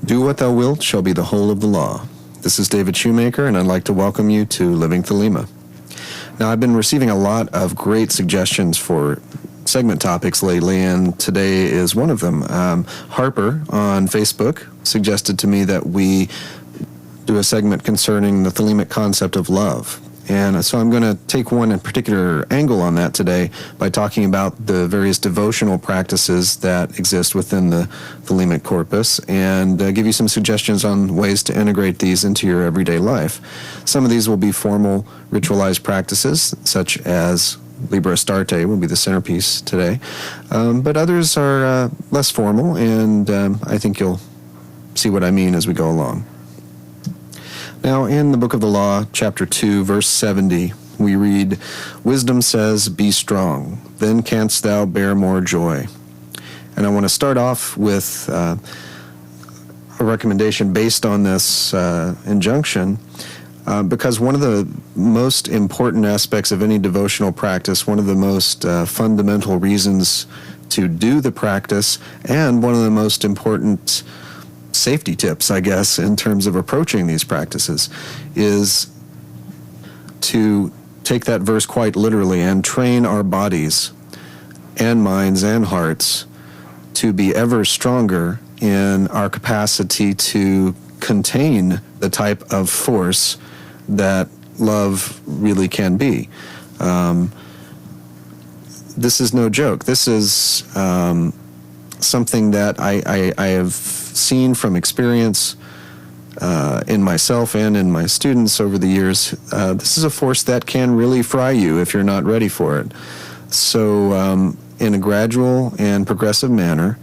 Do what thou wilt shall be the whole of the law. This is David Shoemaker, and I'd like to welcome you to Living Thelema. Now, I've been receiving a lot of great suggestions for segment topics lately, and today is one of them. Harper on Facebook suggested to me that we do a segment concerning the Thelemic concept of love. And so I'm going to take one in particular angle on that today by talking about the various devotional practices that exist within the Thelemic corpus and give you some suggestions on ways to integrate these into your everyday life. Some of these will be formal ritualized practices, such as Liber Astarte will be the centerpiece today, but others are less formal, and I think you'll see what I mean as we go along. Now, in the Book of the Law, chapter 2, verse 70, we read, "Wisdom says, be strong, then canst thou bear more joy." And I want to start off with a recommendation based on this injunction, because one of the most important aspects of any devotional practice, one of the most fundamental reasons to do the practice, and one of the most important safety tips, I guess, in terms of approaching these practices, is to take that verse quite literally and train our bodies and minds and hearts to be ever stronger in our capacity to contain the type of force that love really can be. This is no joke. This is something that I have seen from experience in myself and in my students over the years. This is a force that can really fry you if you're not ready for it. So in a gradual and progressive manner,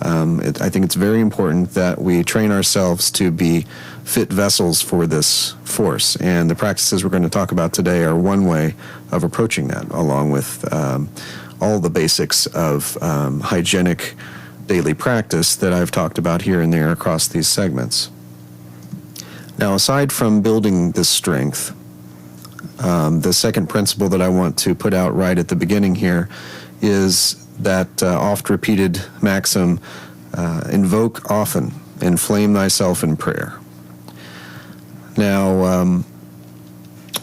I think it's very important that we train ourselves to be fit vessels for this force. And the practices we're going to talk about today are one way of approaching that, along with all the basics of hygienic daily practice that I've talked about here and there across these segments. Now, aside from building this strength, the second principle that I want to put out right at the beginning here is that oft-repeated maxim, invoke often, inflame thyself in prayer. Now,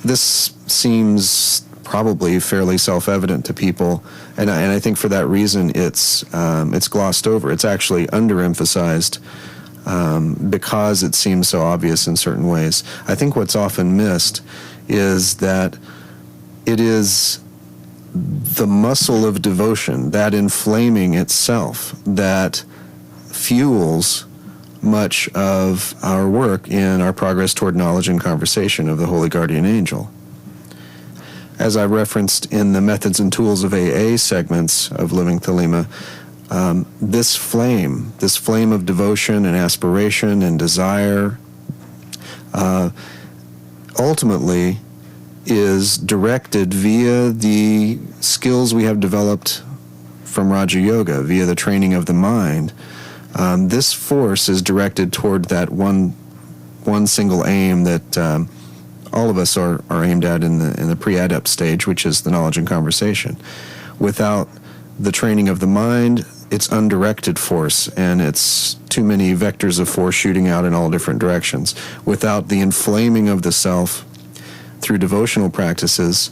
this seems probably fairly self-evident to people, and I think for that reason it's glossed over. It's actually underemphasized because it seems so obvious in certain ways. I think what's often missed is that it is the muscle of devotion, that inflaming itself, that fuels much of our work in our progress toward knowledge and conversation of the Holy Guardian Angel. As I referenced in the Methods and Tools of AA segments of Living Thelema, this flame of devotion and aspiration and desire, ultimately is directed via the skills we have developed from Raja Yoga, via the training of the mind. This force is directed toward that one single aim that all of us are aimed at in the pre-adept stage, which is the knowledge and conversation. Without the training of the mind, it's undirected force, and it's too many vectors of force shooting out in all different directions. Without the inflaming of the self through devotional practices,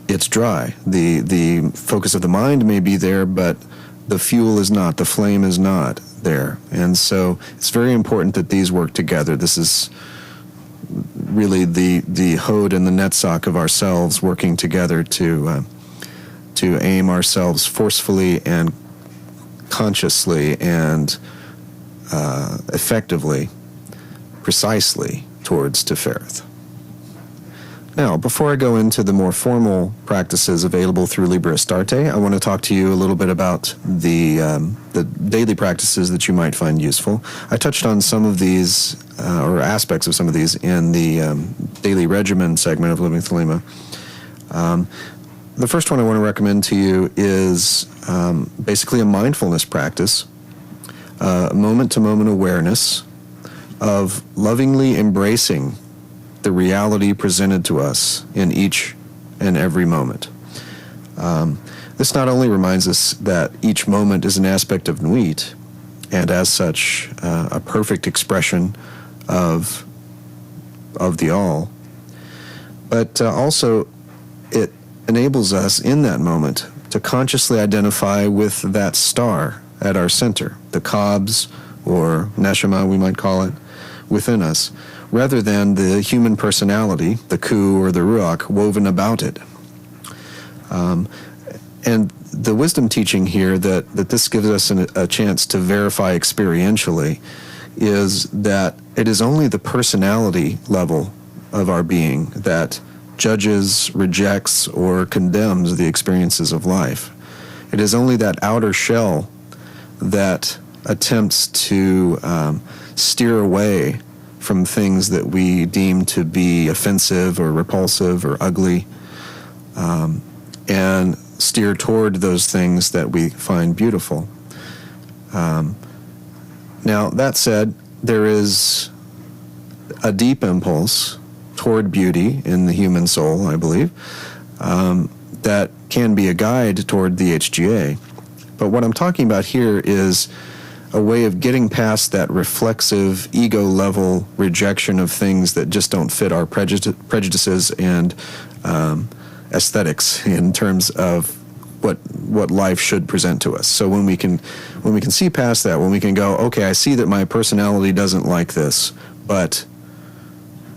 it's dry. The focus of the mind may be there, but the fuel is not, the flame is not there. And so it's very important that these work together. This is really the hode and the netsock of ourselves working together to aim ourselves forcefully and consciously and effectively, precisely towards Tefereth. Now, before I go into the more formal practices available through Liber Astarte, I want to talk to you a little bit about the daily practices that you might find useful. I touched on some of these, or aspects of some of these, in the daily regimen segment of Living Thelema. The first one I want to recommend to you is basically a mindfulness practice, moment-to-moment awareness of lovingly embracing the reality presented to us in each and every moment. This not only reminds us that each moment is an aspect of Nuit, and as such, a perfect expression of the all. But also, it enables us in that moment to consciously identify with that star at our center, the Kabs, or Neshama we might call it, within us, rather than the human personality, the Ku or the Ruach, woven about it. And the wisdom teaching here that this gives us a chance to verify experientially is that it is only the personality level of our being that judges, rejects, or condemns the experiences of life. It is only that outer shell that attempts to steer away from things that we deem to be offensive or repulsive or ugly, and steer toward those things that we find beautiful. Now, that said, there is a deep impulse toward beauty in the human soul, I believe, that can be a guide toward the HGA. But what I'm talking about here is a way of getting past that reflexive, ego-level rejection of things that just don't fit our prejudices and aesthetics in terms of what life should present to us. So when we can see past that, when we can go, okay, I see that my personality doesn't like this, but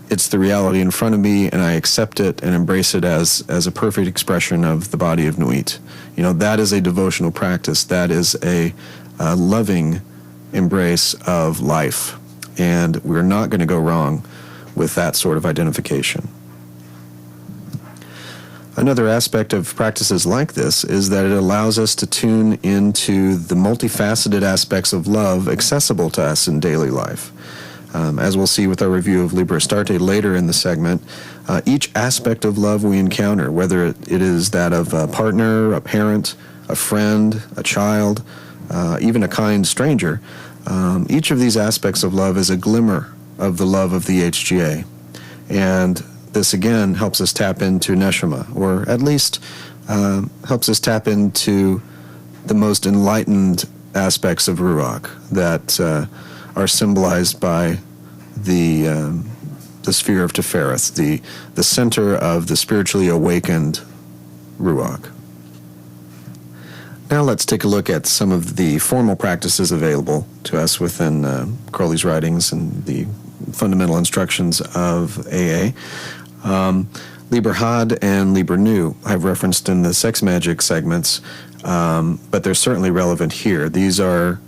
it's the reality in front of me, and I accept it and embrace it as a perfect expression of the body of Nuit. That is a devotional practice. That is a loving embrace of life, and we're not going to go wrong with that sort of identification. Another aspect of practices like this is that it allows us to tune into the multifaceted aspects of love accessible to us in daily life. As we'll see with our review of Liber Astarte later in the segment, each aspect of love we encounter, whether it is that of a partner, a parent, a friend, a child, even a kind stranger, each of these aspects of love is a glimmer of the love of the HGA. And this again helps us tap into Neshama, or at least helps us tap into the most enlightened aspects of Ruach that are symbolized by the sphere of Tefereth, the center of the spiritually awakened Ruach. Now let's take a look at some of the formal practices available to us within Crowley's writings and the fundamental instructions of AA. Liber Had and Liber Nu I've referenced in the sex magic segments, but they're certainly relevant here. These are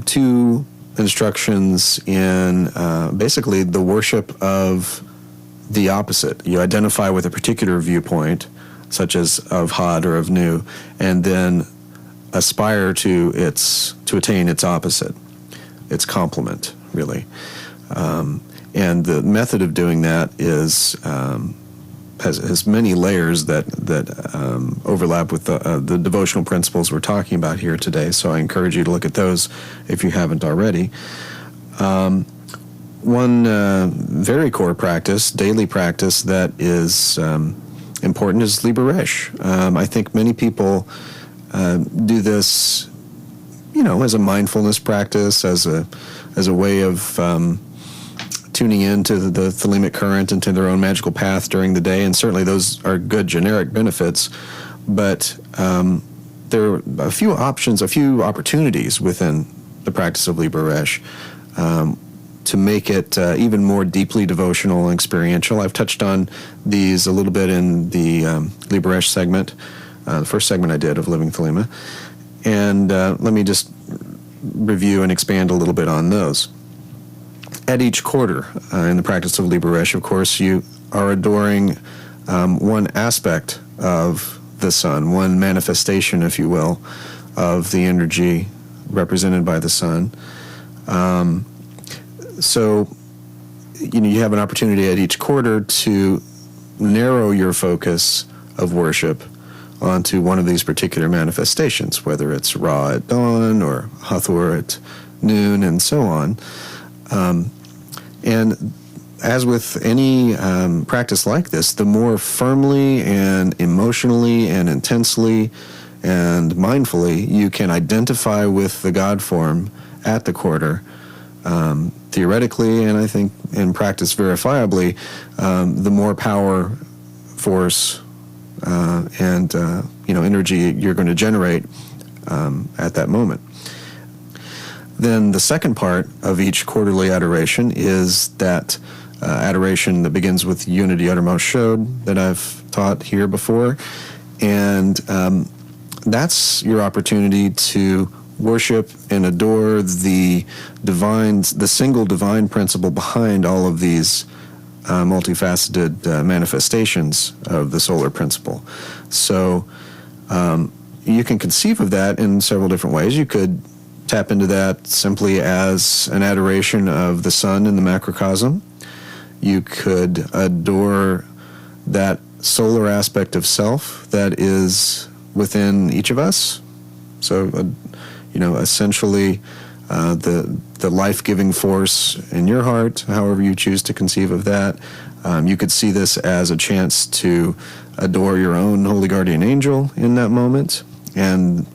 two instructions in basically the worship of the opposite. You identify with a particular viewpoint, such as of Had or of Nu, and then aspire to attain its opposite, its complement, really. And the method of doing that is has many layers that overlap with the devotional principles we're talking about here today. So I encourage you to look at those if you haven't already. One very core practice, daily practice that is important is Liber Resh. I think many people do this, as a mindfulness practice, as a way of tuning into the Thelemic current and to their own magical path during the day, and certainly those are good generic benefits, but there are a few options, a few opportunities within the practice of Liber Resh to make it even more deeply devotional and experiential. I've touched on these a little bit in the Liber Resh segment, the first segment I did of Living Thelema, and let me just review and expand a little bit on those. At each quarter in the practice of Liber Resh, of course, you are adoring one aspect of the sun, one manifestation, if you will, of the energy represented by the sun. So, you have an opportunity at each quarter to narrow your focus of worship onto one of these particular manifestations, whether it's Ra at dawn or Hathor at noon and so on. And as with any practice like this, the more firmly and emotionally and intensely and mindfully you can identify with the God form at the quarter. Theoretically, and I think in practice verifiably, the more power, force, and energy you're going to generate at that moment. Then the second part of each quarterly adoration is that adoration that begins with Unity Uttermost Showed that I've taught here before, and that's your opportunity to worship and adore the single divine principle behind all of these multifaceted manifestations of the solar principle. So you can conceive of that in several different ways. You could tap into that simply as an adoration of the sun in the macrocosm. You could adore that solar aspect of self that is within each of us. So, essentially the life-giving force in your heart, however you choose to conceive of that. You could see this as a chance to adore your own holy guardian angel in that moment, and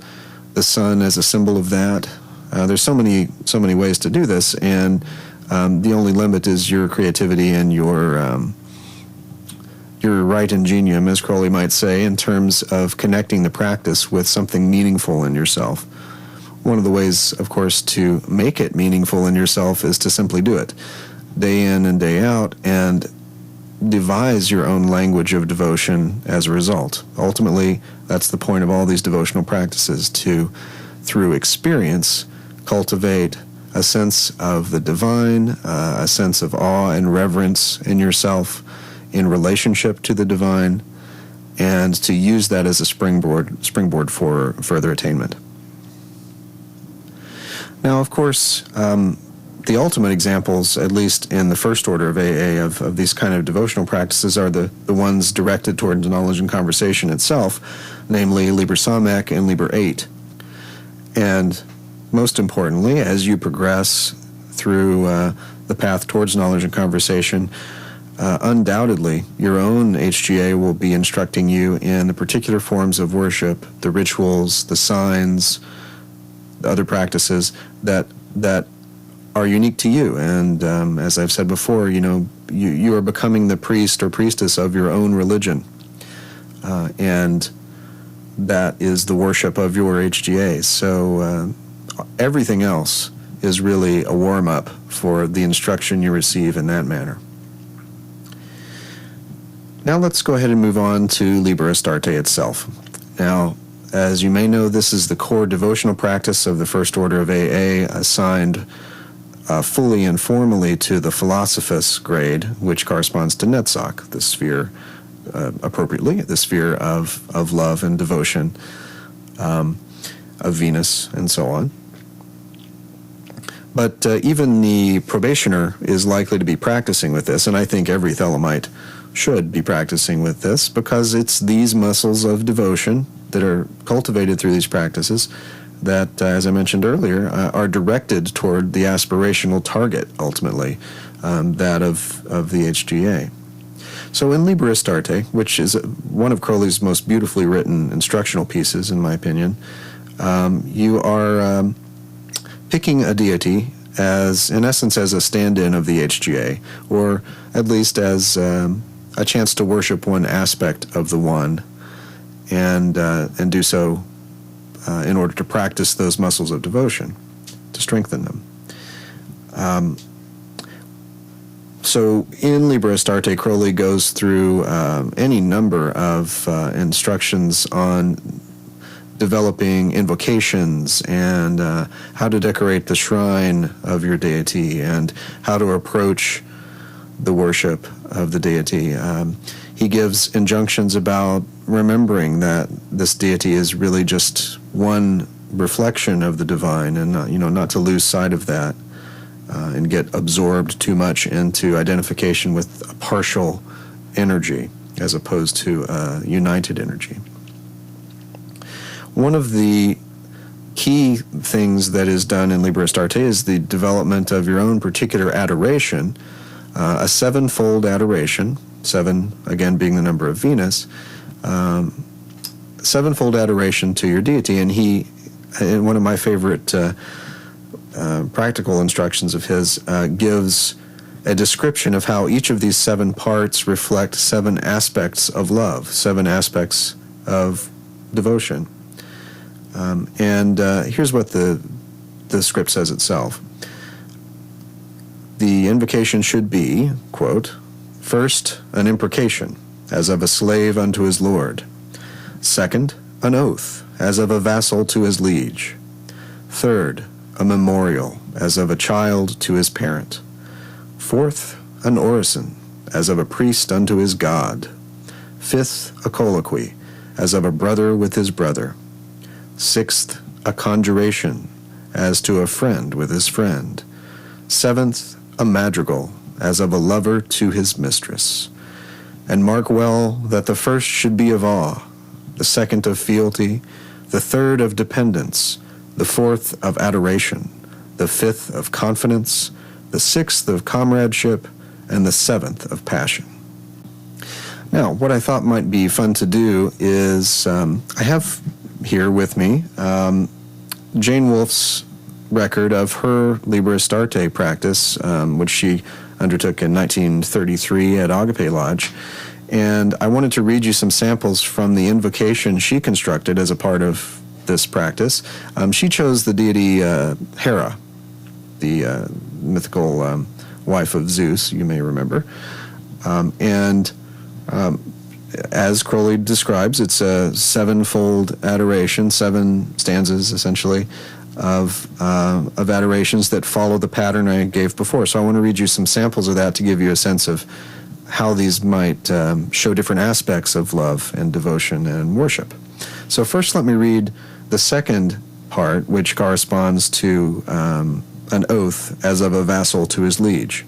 the sun as a symbol of that. There's so many ways to do this, and the only limit is your creativity and your right ingenium, as Crowley might say, in terms of connecting the practice with something meaningful in yourself. One of the ways, of course, to make it meaningful in yourself is to simply do it day in and day out and devise your own language of devotion as a result. Ultimately, that's the point of all these devotional practices, to, through experience, cultivate a sense of the divine, a sense of awe and reverence in yourself in relationship to the divine, and to use that as a springboard for further attainment. Now, of course, the ultimate examples, at least in the first order of AA, of these kind of devotional practices are the ones directed towards knowledge and conversation itself, namely Liber Samek and Liber 8. And most importantly, as you progress through the path towards knowledge and conversation, undoubtedly your own HGA will be instructing you in the particular forms of worship, the rituals, the signs, the other practices that are unique to you. And as I've said before, you are becoming the priest or priestess of your own religion. And that is the worship of your HGA. So everything else is really a warm-up for the instruction you receive in that manner. Now let's go ahead and move on to Liber Astarte itself. Now, as you may know, this is the core devotional practice of the first order of AA, assigned fully and formally to the Philosophus grade, which corresponds to Netzach, the sphere, appropriately, the sphere of love and devotion, of Venus, and so on. But even the probationer is likely to be practicing with this, and I think every Thelemite should be practicing with this, because it's these muscles of devotion that are cultivated through these practices that, as I mentioned earlier, are directed toward the aspirational target, ultimately, that of the HGA. So in Liber Astarte, which is one of Crowley's most beautifully written instructional pieces, in my opinion, you are picking a deity as, in essence, as a stand-in of the HGA, or at least as a chance to worship one aspect of the one, and do so in order to practice those muscles of devotion, to strengthen them. So in Liber Astarte, Crowley goes through any number of instructions on developing invocations and how to decorate the shrine of your deity and how to approach the worship of the deity. He gives injunctions about remembering that this deity is really just one reflection of the divine, and not to lose sight of that and get absorbed too much into identification with a partial energy as opposed to a united energy. One of the key things that is done in Liber Astarte is the development of your own particular adoration, a sevenfold adoration, 7 again being the number of Venus, sevenfold adoration to your deity. And one of my favorite practical instructions of his, gives a description of how each of these 7 parts reflect 7 aspects of love, 7 aspects of devotion. And here's what the script says itself. The invocation should be, quote, first, an imprecation, as of a slave unto his lord. Second, an oath, as of a vassal to his liege. Third, a memorial, as of a child to his parent. Fourth, an orison, as of a priest unto his God. Fifth, a colloquy, as of a brother with his brother. Sixth, a conjuration, as to a friend with his friend. Seventh, a madrigal, as of a lover to his mistress. And mark well that the first should be of awe, the second of fealty, the third of dependence, the fourth of adoration, the fifth of confidence, the sixth of comradeship, and the seventh of passion. Now, what I thought might be fun to do is, I have here with me Jane Wolfe's record of her Liber Astarte practice, which she undertook in 1933 at Agape Lodge. And I wanted to read you some samples from the invocation she constructed as a part of this practice. She chose the deity Hera, the mythical wife of Zeus, you may remember. As Crowley describes, it's a 7-fold adoration, 7 stanzas essentially of adorations that follow the pattern I gave before. So I want to read you some samples of that to give you a sense of how these might show different aspects of love and devotion and worship. So first let me read the second part, which corresponds to an oath as of a vassal to his liege.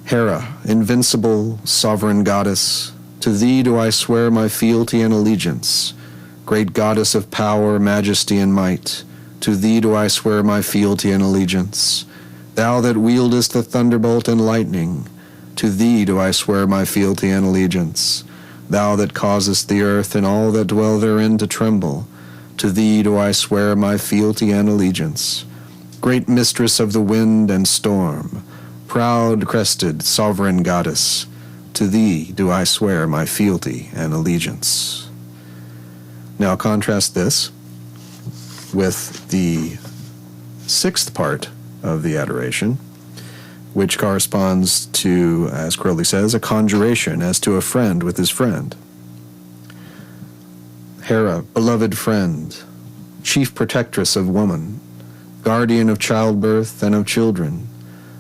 Hera, invincible, sovereign goddess, to thee do I swear my fealty and allegiance. Great goddess of power, majesty, and might, to thee do I swear my fealty and allegiance. Thou that wieldest the thunderbolt and lightning, to thee do I swear my fealty and allegiance. Thou that causest the earth and all that dwell therein to tremble, to thee do I swear my fealty and allegiance. Great mistress of the wind and storm, proud-crested sovereign goddess, to thee do I swear my fealty and allegiance. Now contrast this with the 6th part of the adoration, which corresponds to, as Crowley says, a conjuration as to a friend with his friend. Hera, beloved friend, chief protectress of woman, guardian of childbirth and of children,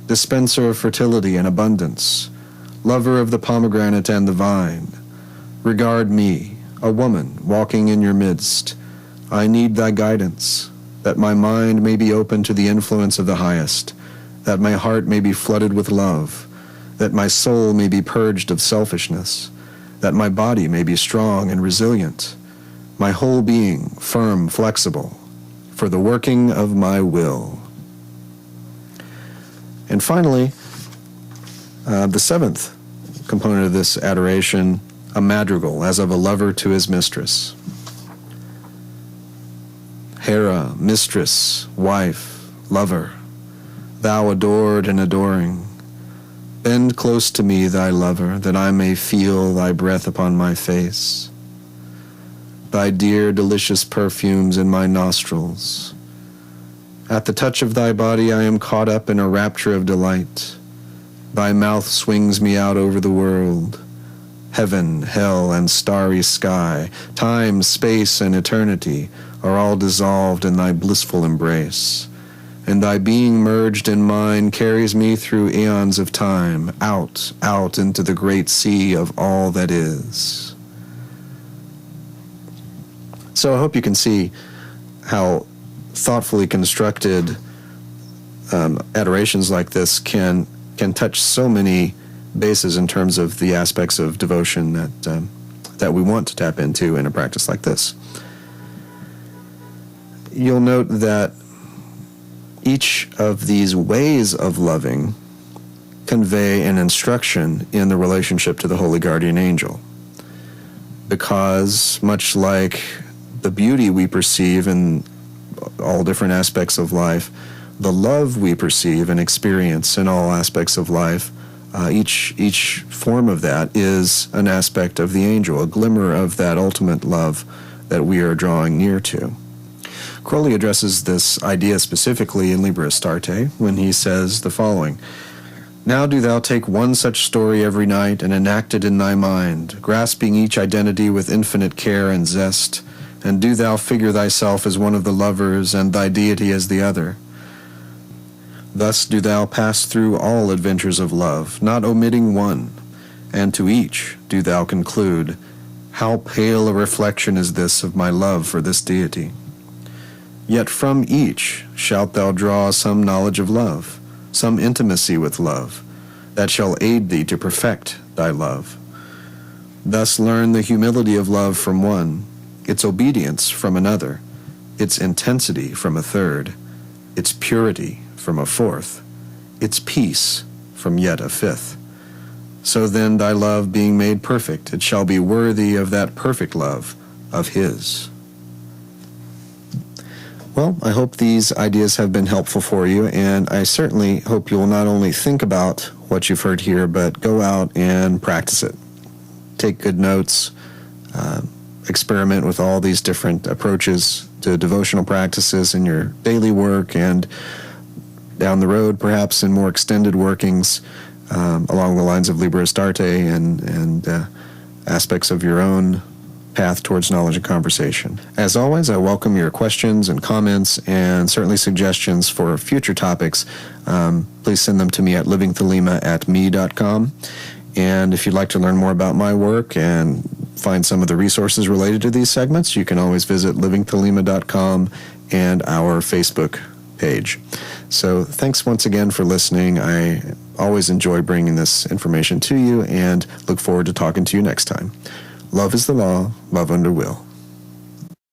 dispenser of fertility and abundance, lover of the pomegranate and the vine, regard me, a woman walking in your midst. I need thy guidance, that my mind may be open to the influence of the highest, that my heart may be flooded with love, that my soul may be purged of selfishness, that my body may be strong and resilient, my whole being firm, flexible, for the working of my will. And finally, the 7th component of this adoration, a madrigal, as of a lover to his mistress. Hera, mistress, wife, lover, thou adored and adoring, bend close to me, thy lover, that I may feel thy breath upon my face, thy dear, delicious perfumes in my nostrils. At the touch of thy body I am caught up in a rapture of delight. Thy mouth swings me out over the world. Heaven, hell, and starry sky, time, space, and eternity are all dissolved in thy blissful embrace. And thy being merged in mine carries me through eons of time, out into the great sea of all that is. So I hope you can see how thoughtfully constructed adorations like this can touch so many bases in terms of the aspects of devotion that we want to tap into in a practice like this. You'll note that each of these ways of loving convey an instruction in the relationship to the holy guardian angel, because much like the beauty we perceive in all different aspects of life, the love we perceive and experience in all aspects of life, each form of that is an aspect of the angel, a glimmer of that ultimate love that we are drawing near to. Crowley addresses this idea specifically in Liber Astarte when he says the following: "Now do thou take one such story every night and enact it in thy mind, grasping each identity with infinite care and zest, and do thou figure thyself as one of the lovers and thy deity as the other. Thus do thou pass through all adventures of love, not omitting one, and to each do thou conclude, how pale a reflection is this of my love for this deity. Yet from each shalt thou draw some knowledge of love, some intimacy with love, that shall aid thee to perfect thy love. Thus learn the humility of love from one, its obedience from another, its intensity from a third, its purity from a fourth, its peace from yet a fifth. So then thy love being made perfect, it shall be worthy of that perfect love of his." Well, I hope these ideas have been helpful for you, and I certainly hope you will not only think about what you've heard here, but go out and practice it. Take good notes, experiment with all these different approaches to devotional practices in your daily work, and down the road, perhaps in more extended workings along the lines of Liber Astarte and aspects of your own path towards knowledge and conversation. As always, I welcome your questions and comments and certainly suggestions for future topics. Please send them to me at livingthelema@me.com. And if you'd like to learn more about my work and find some of the resources related to these segments, you can always visit livingthelema.com and our Facebook page. So thanks once again for listening. I always enjoy bringing this information to you and look forward to talking to you next time. Love is the law, love under will.